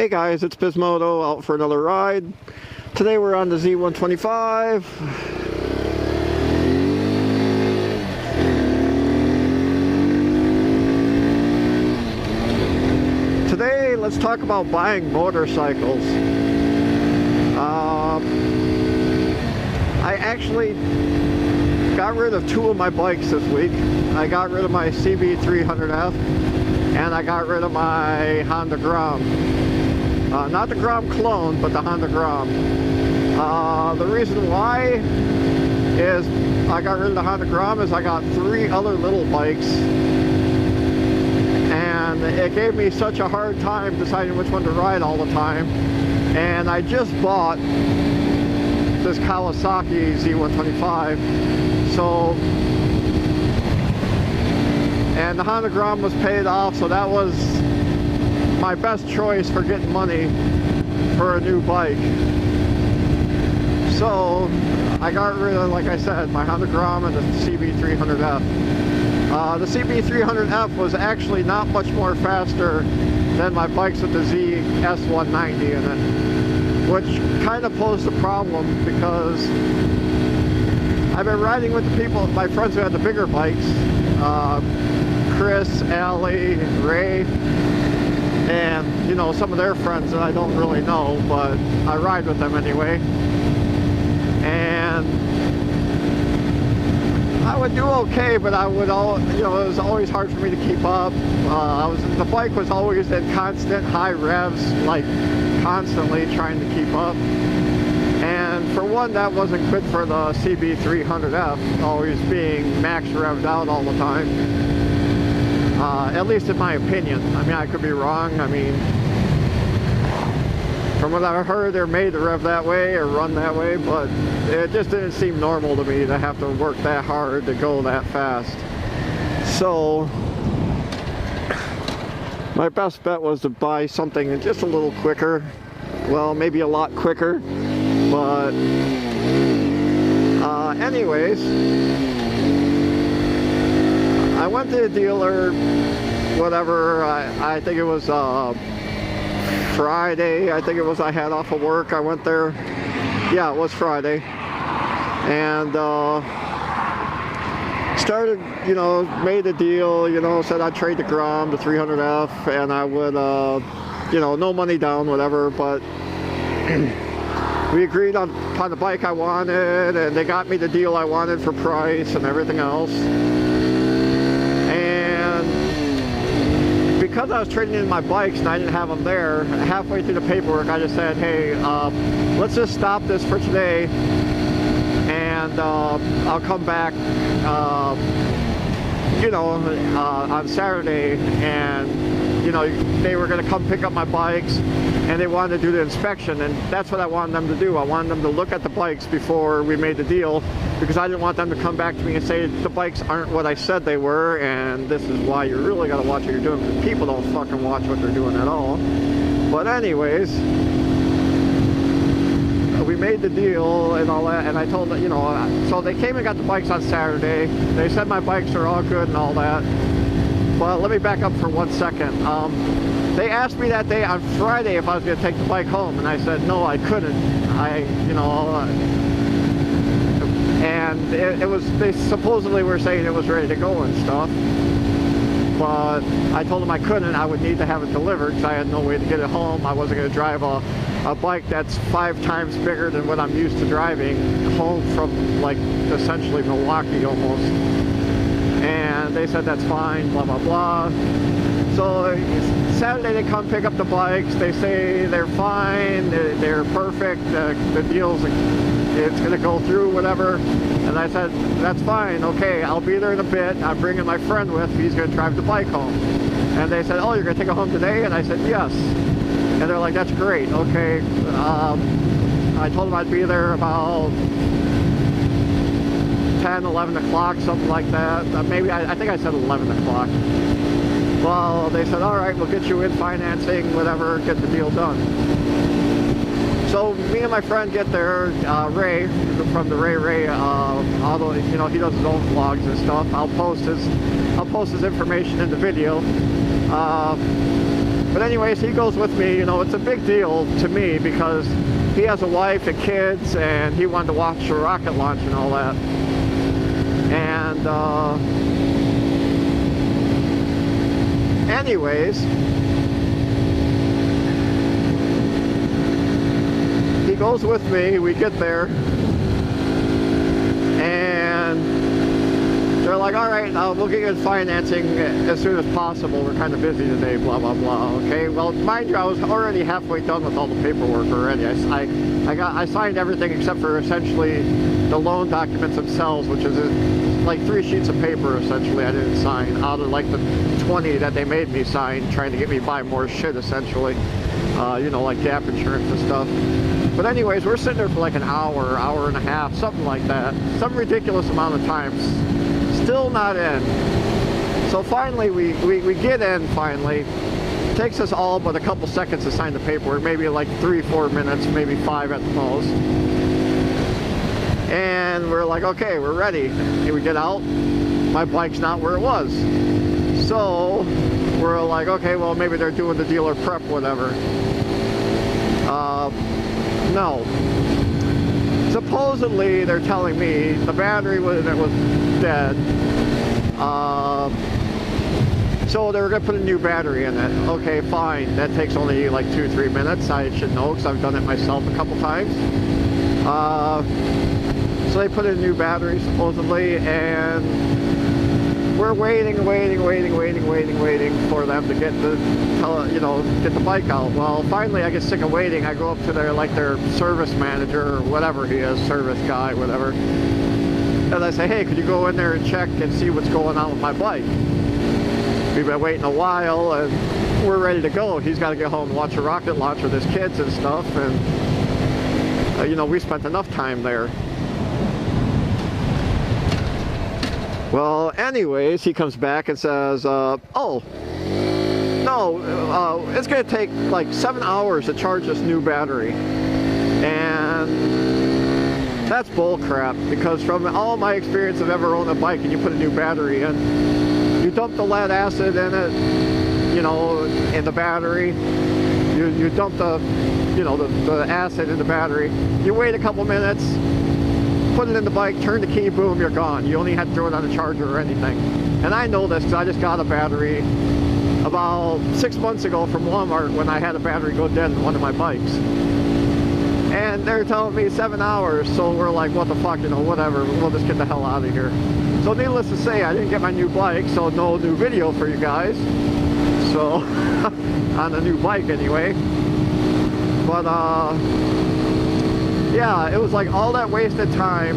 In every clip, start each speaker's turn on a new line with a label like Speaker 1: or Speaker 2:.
Speaker 1: Hey guys, it's Bismoto out for another ride. Today we're on the Z125. Today, let's talk about buying motorcycles. I actually got rid of two of my bikes this week. I got rid of my CB300F and I got rid of my Honda Grom. Not the Grom clone, but the Honda Grom. The reason why is I got rid of the Honda Grom is I got three other little bikes and it gave me such a hard time deciding which one to ride all the time. And I just bought this Kawasaki Z125, and the Honda Grom was paid off, so that was my best choice for getting money for a new bike. So I got rid of, like I said, my Honda Grom and the CB300F. The CB300F was actually not much more faster than my bikes with the ZS190 in it, which kind of posed a problem because I've been riding with the people, my friends who had the bigger bikes, Chris, Allie, Ray, and you know, some of their friends that I don't really know, but I ride with them anyway. And I would do okay, but I would it was always hard for me to keep up. The bike was always at constant high revs, like constantly trying to keep up. And for one, that wasn't good for the CB300F, always being max revved out all the time. At least in my opinion. I mean, I could be wrong. I mean, from what I've heard, they're made to rev that way or run that way, but it just didn't seem normal to me to have to work that hard to go that fast. So my best bet was to buy something just a little quicker. Well, maybe a lot quicker, but anyways, I went to the dealer, whatever, I think it was Friday, I think it was, I had off of work, I went there, yeah, it was Friday, and started, you know, made a deal, you know, said I'd trade the Grom, the 300F, and I would, you know, no money down, whatever, but we agreed on the bike I wanted, and they got me the deal I wanted for price and everything else. Because I was trading in my bikes and I didn't have them there, halfway through the paperwork I just said, hey, let's just stop this for today and I'll come back you know, on Saturday. And you know, they were going to come pick up my bikes and they wanted to do the inspection, and that's what I wanted them to do. I wanted them to look at the bikes before we made the deal, because I didn't want them to come back to me and say the bikes aren't what I said they were, and this is why you really got to watch what you're doing, because people don't fucking watch what they're doing at all. But anyways, we made the deal and all that, and I told them, you know, so they came and got the bikes on Saturday. They said my bikes are all good and all that. Well, let me back up for 1 second. They asked me that day on Friday if I was going to take the bike home, and I said no, I couldn't. And it was, they supposedly were saying it was ready to go and stuff, but I told them I couldn't. I would need to have it delivered because I had no way to get it home. I wasn't going to drive a bike that's 5 times bigger than what I'm used to driving home from, like, essentially Milwaukee almost. And they said that's fine, blah blah blah. So Saturday they come pick up the bikes, they say they're fine, they're perfect, the deal's, it's gonna go through, whatever. And I said, that's fine, okay, I'll be there in a bit. I'm bringing my friend with, he's gonna drive the bike home. And they said, oh, you're gonna take it home today? And I said, yes. And they're like, that's great, okay. I told them I'd be there about 10, 11 o'clock, something like that. Maybe, I think I said 11 o'clock. Well, they said, all right, we'll get you in financing, whatever, get the deal done. So me and my friend get there, Ray, from the Ray Auto, you know, he does his own vlogs and stuff. I'll post his information in the video. But anyways, he goes with me. You know, it's a big deal to me because he has a wife and kids, and he wanted to watch the rocket launch and all that. And anyways, he goes with me. We get there, and they're like, all right, we'll get you financing as soon as possible. We're kind of busy today, blah, blah, blah. Okay, well, mind you, I was already halfway done with all the paperwork already. I signed everything except for essentially the loan documents themselves, which is like 3 sheets of paper, essentially, I didn't sign out of like the 20 that they made me sign, trying to get me to buy more shit, essentially. You know, like gap insurance and stuff. But anyways, we're sitting there for like an hour, hour and a half, something like that. Some ridiculous amount of times. Still not in. So finally we get in finally. It takes us all but a couple seconds to sign the paperwork, maybe like 3-4 minutes, maybe 5 at the most. And we're like, okay, we're ready. And we get out, my bike's not where it was. So we're like, okay, well, maybe they're doing the dealer prep, whatever. No. Supposedly, they're telling me the battery was dead. So they were going to put a new battery in it. Okay, fine. That takes only like 2-3 minutes. I should know because I've done it myself a couple times. So they put in a new battery, supposedly, and we're waiting for them to get get the bike out. Well, finally I get sick of waiting. I go up to their service manager or whatever he is, service guy, whatever. And I say, hey, could you go in there and check and see what's going on with my bike? We've been waiting a while and we're ready to go. He's got to get home and watch a rocket launch with his kids and stuff. And, we spent enough time there. Well, anyways, he comes back and says, oh, no, it's going to take like 7 hours to charge this new battery. And that's bull crap, because from all my experience of ever owning a bike and you put a new battery in, you dump the lead acid in it, in the battery. You dump the acid in the battery. You wait a couple minutes, put it in the bike, turn the key, boom, you're gone. You only have to throw it on a charger or anything. And I know this because I just got a battery about 6 months ago from Walmart when I had a battery go dead in one of my bikes. And they're telling me 7 hours, so we're like, what the fuck, whatever, we'll just get the hell out of here. So needless to say, I didn't get my new bike, so no new video for you guys. So, on the new bike anyway. But, yeah, it was like all that wasted time,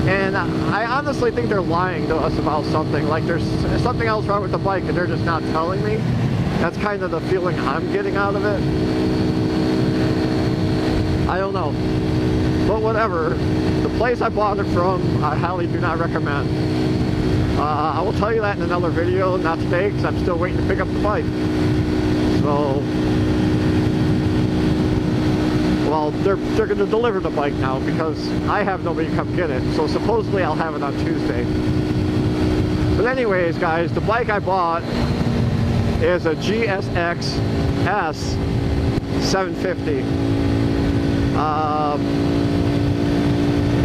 Speaker 1: and I honestly think they're lying to us about something. Like there's something else wrong with the bike and they're just not telling me. That's kind of the feeling I'm getting out of it. I don't know. But whatever. The place I bought it from, I highly do not recommend. I will tell you that in another video, not today, because I'm still waiting to pick up the bike. So... well, they're going to deliver the bike now because I have nobody to come get it. So supposedly I'll have it on Tuesday. But anyways, guys, the bike I bought is a GSX S 750.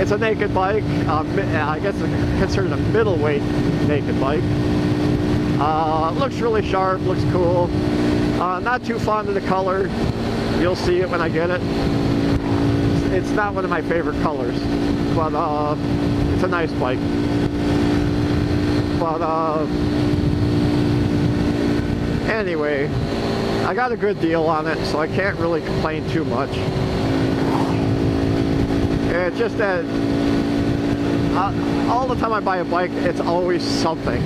Speaker 1: It's a naked bike. I guess it's considered a middleweight naked bike. Looks really sharp, looks cool. Not too fond of the color. You'll see it when I get it. It's not one of my favorite colors, but it's a nice bike. But anyway, I got a good deal on it, so I can't really complain too much. It's just that all the time I buy a bike, it's always something,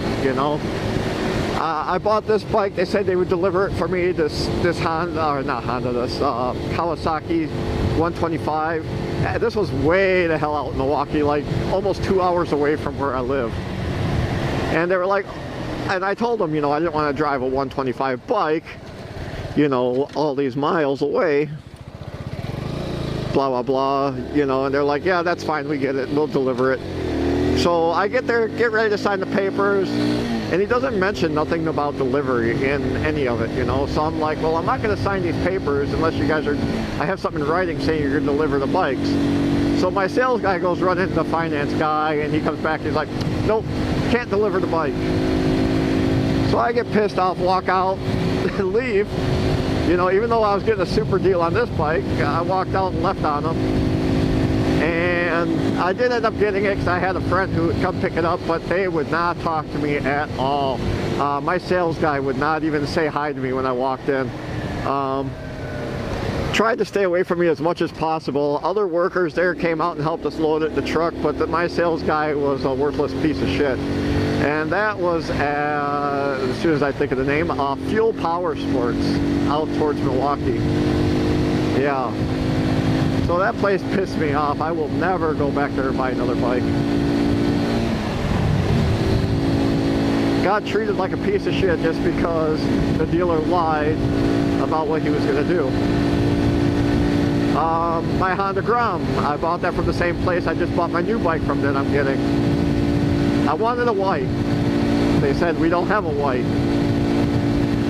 Speaker 1: I bought this bike. They said they would deliver it for me. This Honda, or not Honda, this Kawasaki 125. This was way the hell out in Milwaukee, like almost 2 hours away from where I live. And they were like, and I told them, I didn't want to drive a 125 bike, all these miles away. Blah, blah, blah, and they're like, yeah, that's fine, we get it, we'll deliver it. So I get there, get ready to sign the papers, and he doesn't mention nothing about delivery in any of it, you know. So I'm like, well, I'm not going to sign these papers unless you guys are, I have something in writing saying you're going to deliver the bikes. So my sales guy goes running to the finance guy, and he comes back and he's like, nope, can't deliver the bike. So I get pissed off, walk out, and leave. You know, even though I was getting a super deal on this bike, I walked out and left on them. And I did end up getting it because I had a friend who would come pick it up, but they would not talk to me at all. My sales guy would not even say hi to me when I walked in. Tried to stay away from me as much as possible. Other workers there came out and helped us load it in the truck, but my sales guy was a worthless piece of shit. And that was, as soon as I think of the name, Fuel Power Sports out towards Milwaukee. Yeah. So that place pissed me off. I will never go back there and buy another bike. Got treated like a piece of shit just because the dealer lied about what he was going to do. My Honda Grom, I bought that from the same place I just bought my new bike from that I'm getting. I wanted a white. They said, we don't have a white.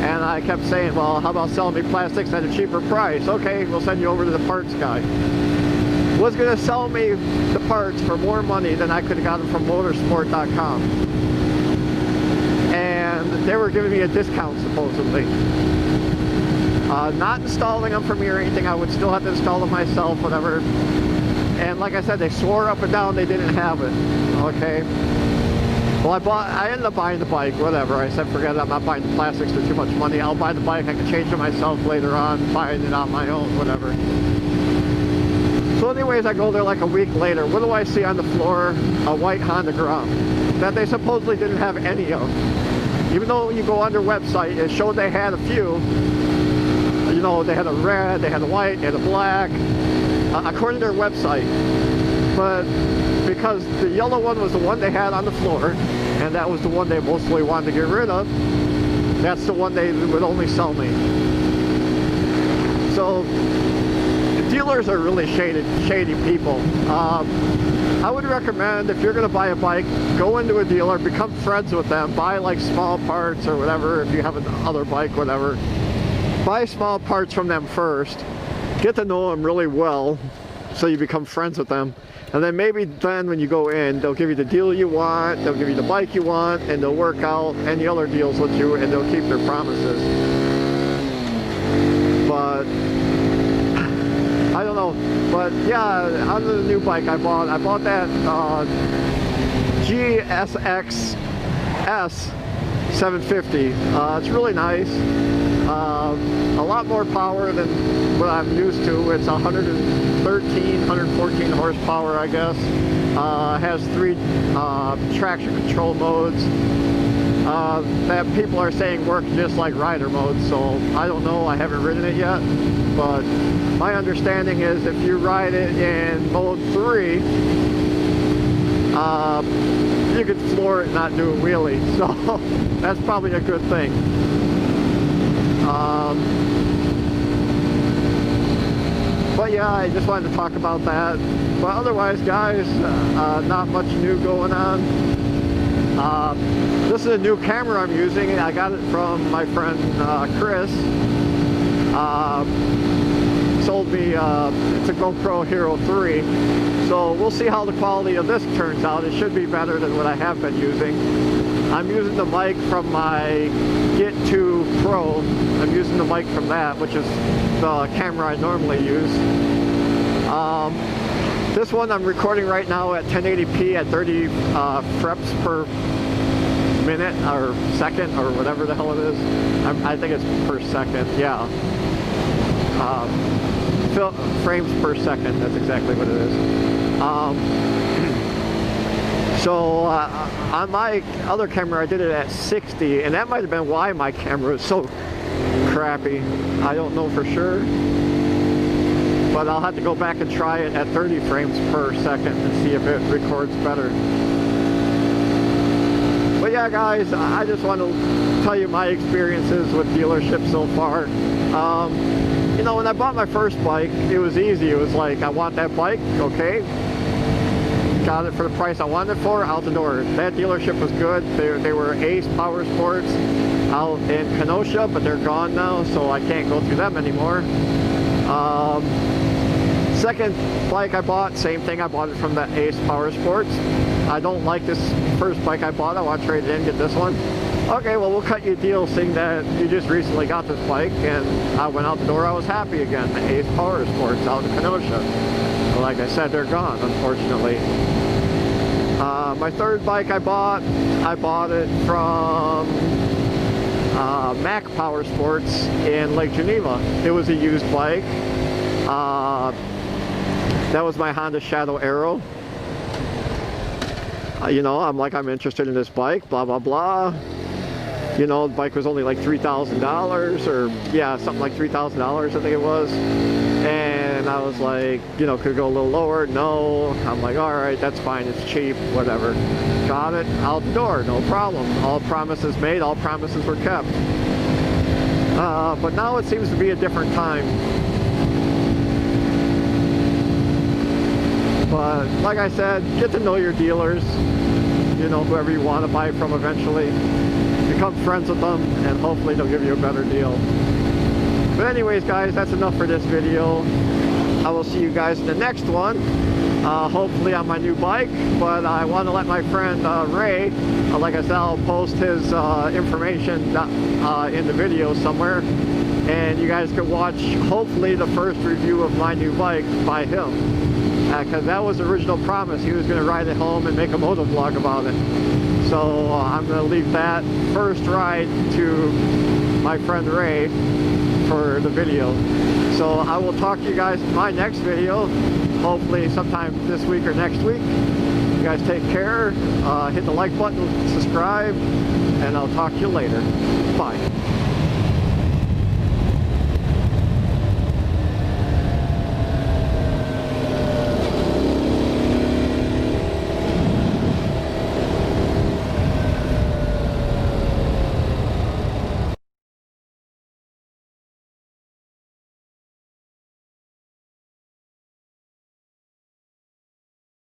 Speaker 1: And I kept saying, well, how about selling me plastics at a cheaper price? Okay, we'll send you over to the parts guy. Was going to sell me the parts for more money than I could have gotten from motorsport.com. And they were giving me a discount, supposedly. Not installing them for me or anything. I would still have to install them myself, whatever. And like I said, they swore up and down they didn't have it. Okay. Well, I ended up buying the bike, whatever. I said, forget it, I'm not buying the plastics, they're too much money. I'll buy the bike, I can change it myself later on, buying it on my own, whatever. So anyways, I go there like a week later. What do I see on the floor? A white Honda Grom that they supposedly didn't have any of. Even though when you go on their website, it showed they had a few. You know, they had a red, they had a white, they had a black, according to their website. But because the yellow one was the one they had on the floor, and that was the one they mostly wanted to get rid of, that's the one they would only sell me. So dealers are really shady people. I would recommend, if you're going to buy a bike, go into a dealer, become friends with them, buy like small parts or whatever. If you have another bike, whatever, buy small parts from them first, get to know them really well so you become friends with them. And then maybe then when you go in, they'll give you the deal you want, they'll give you the bike you want, and they'll work out any other deals with you, and they'll keep their promises. But I don't know. But yeah, on the new bike I bought that GSX S 750. It's really nice. A lot more power than what I'm used to. It's 114 horsepower, I guess. Has 3 traction control modes that people are saying work just like rider mode. So I don't know, I haven't ridden it yet, but my understanding is if you ride it in mode 3, you could floor it and not do a wheelie. So that's probably a good thing. But yeah, I just wanted to talk about that. But otherwise, guys, not much new going on. This is a new camera I'm using. I got it from my friend Chris. Sold me, it's a GoPro Hero 3. So we'll see how the quality of this turns out. It should be better than what I have been using. I'm using the mic from my Get 2 Pro. I'm using the mic from that, which is the camera I normally use. This one I'm recording right now at 1080p at 30 frames per minute or second or whatever the hell it is. I think it's per second, yeah. Frames per second, that's exactly what it is. So on my other camera I did it at 60, and that might have been why my camera is so crappy. I don't know for sure, but I'll have to go back and try it at 30 frames per second and see if it records better. But yeah, guys, I just want to tell you my experiences with dealerships so far. You know, when I bought my first bike, it was easy. It was like, I want that bike, okay. got it for the price I wanted it for, out the door. That dealership was good. They were Ace Power Sports out in Kenosha, but they're gone now, so I can't go through them anymore. Second bike I bought, same thing, I bought it from the Ace Power Sports. I don't like this first bike I bought. I want to trade it in, get this one. Okay, well, we'll cut you a deal seeing that you just recently got this bike, and I went out the door, I was happy again. The Ace Power Sports out in Kenosha. But like I said, they're gone, unfortunately. My third bike I bought it from Mac Power Sports in Lake Geneva. It was a used bike. That was my Honda Shadow Aero. You know, I'm interested in this bike, blah, blah, blah. You know, the bike was only like $3,000 or, yeah, something like $3,000, I think it was. And I was like, you know, could go a little lower? No. I'm like, all right, that's fine. It's cheap, whatever. Got it, out the door, no problem. All promises made, all promises were kept. But now it seems to be a different time. But like I said, get to know your dealers, you know, whoever you want to buy from eventually. Become friends with them, and hopefully they'll give you a better deal. But anyways, guys, that's enough for this video. I will see you guys in the next one, hopefully on my new bike. But I want to let my friend Ray, like I said, I'll post his information in the video somewhere, and you guys can watch hopefully the first review of my new bike by him. Because that was the original promise. He was going to ride it home and make a motovlog about it. So I'm going to leave that first ride to my friend Ray for the video. So I will talk to you guys in my next video, hopefully sometime this week or next week. You guys take care, hit the like button, subscribe, and I'll talk to you later. Bye.